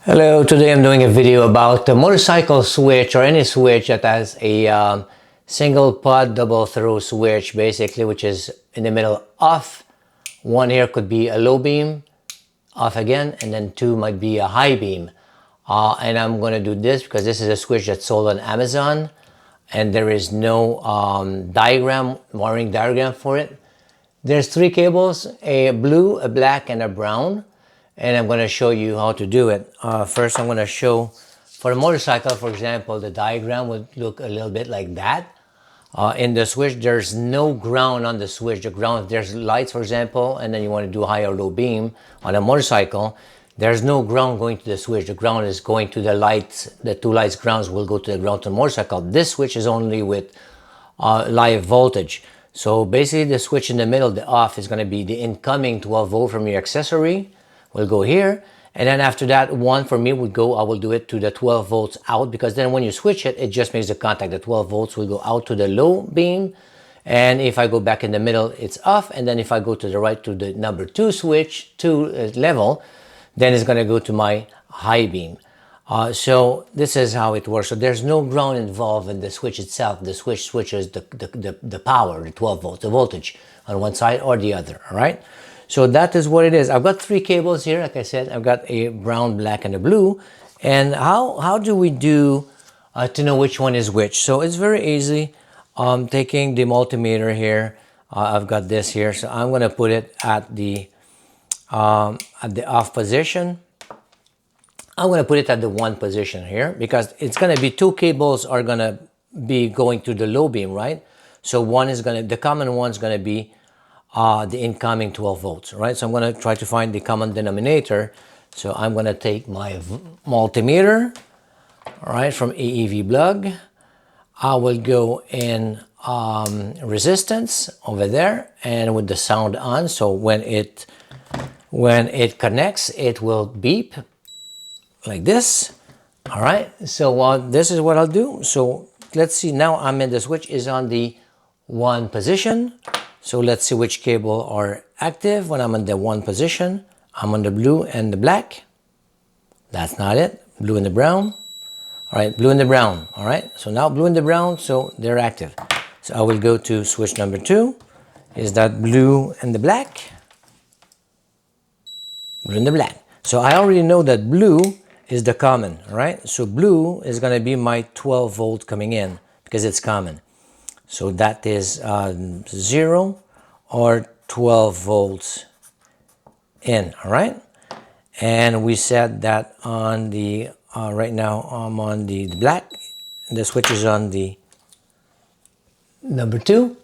Hello, today I'm doing a video about the motorcycle switch or any switch that has a single pod double throw switch, basically, which is in the middle off. One here could be a low beam, off again, and then two might be a high beam. And I'm going to do this because this is a switch that's sold on Amazon and there is no wiring diagram for it. There's three cables, a blue, a black, and a brown. And I'm going to show you how to do it. First, I'm going to show for a motorcycle, for example, the diagram would look a little bit like that. In the switch, there's no ground on the switch. The ground, there's lights, for example, and then you want to do high or low beam on a motorcycle. There's no ground going to the switch. The ground is going to the lights. The two lights grounds will go to the ground to the motorcycle. This switch is only with live voltage. So basically, the switch in the middle, the off, is going to be the incoming 12 volt from your accessory. Will go here, and then after that, one for me would go, I will do it to the 12 volts out, because then when you switch it, it just makes the contact. The 12 volts will go out to the low beam, and if I go back in the middle, it's off, and then if I go to the right to the number 2 switch, 2 level, then it's going to go to my high beam. So this is how it works. So there's no ground involved in the switch itself. The switch switches the power, the 12 volts, the voltage on one side or the other, all right? So that is what it is. I've got three cables here. Like I said, I've got a brown, black, and a blue. And how do we do to know which one is which? So it's very easy. Taking the multimeter here, I've got this here. So I'm going to put it at the off position. I'm going to put it at the 1 position here, because it's going to be two cables are going to be going to the low beam, right? So one is going to, the common one is going to be the incoming 12 volts, right? So I'm going to try to find the common denominator. So I'm going to take my multimeter, all right, from AEV plug. I will go in resistance over there, and with the sound on. So when it connects, it will beep like this. All right. So this is what I'll do. So let's see. Now I'm in the switch is on the 1 position. So let's see which cable are active. When I'm in the 1 position, I'm on the blue and the black. That's not it. Blue and the brown. All right, blue and the brown. All right, so now blue and the brown, so they're active. So I will go to switch number 2. Is that blue and the black? Blue and the black. So I already know that blue is the common, all right? So blue is going to be my 12 volt coming in because it's common. So that is 0 or 12 volts in, all right? And we set that on the, right now I'm on the black. The switch is on the number 2.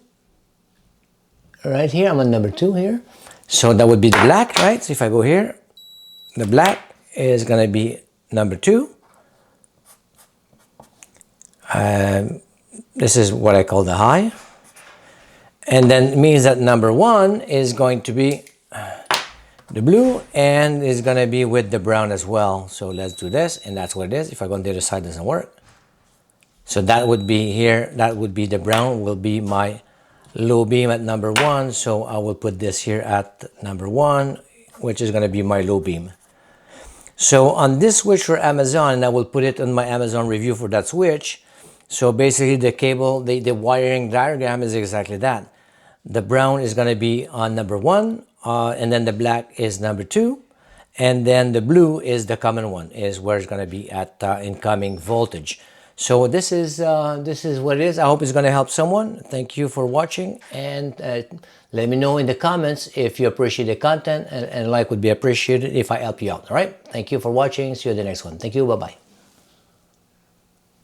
Right here, I'm on number 2 here. So that would be the black, right? So if I go here, the black is going to be number 2. This is what I call the high. And then it means that number 1 is going to be the blue and is going to be with the brown as well. So let's do this, and that's what it is. If I go on the other side, it doesn't work. So that would be here, that would be the brown, will be my low beam at number 1. So I will put this here at number 1, which is going to be my low beam. So on this switch for Amazon, and I will put it on my Amazon review for that switch. So basically the cable, the wiring diagram is exactly that. The brown is going to be on number 1, and then the black is number 2, and then the blue is the common one, is where it's going to be at incoming voltage. So this is what it is. I hope it's going to help someone. Thank you for watching, and let me know in the comments if you appreciate the content, and like would be appreciated if I help you out. All right. Thank you for watching. See you in the next one. Thank you. Bye-bye.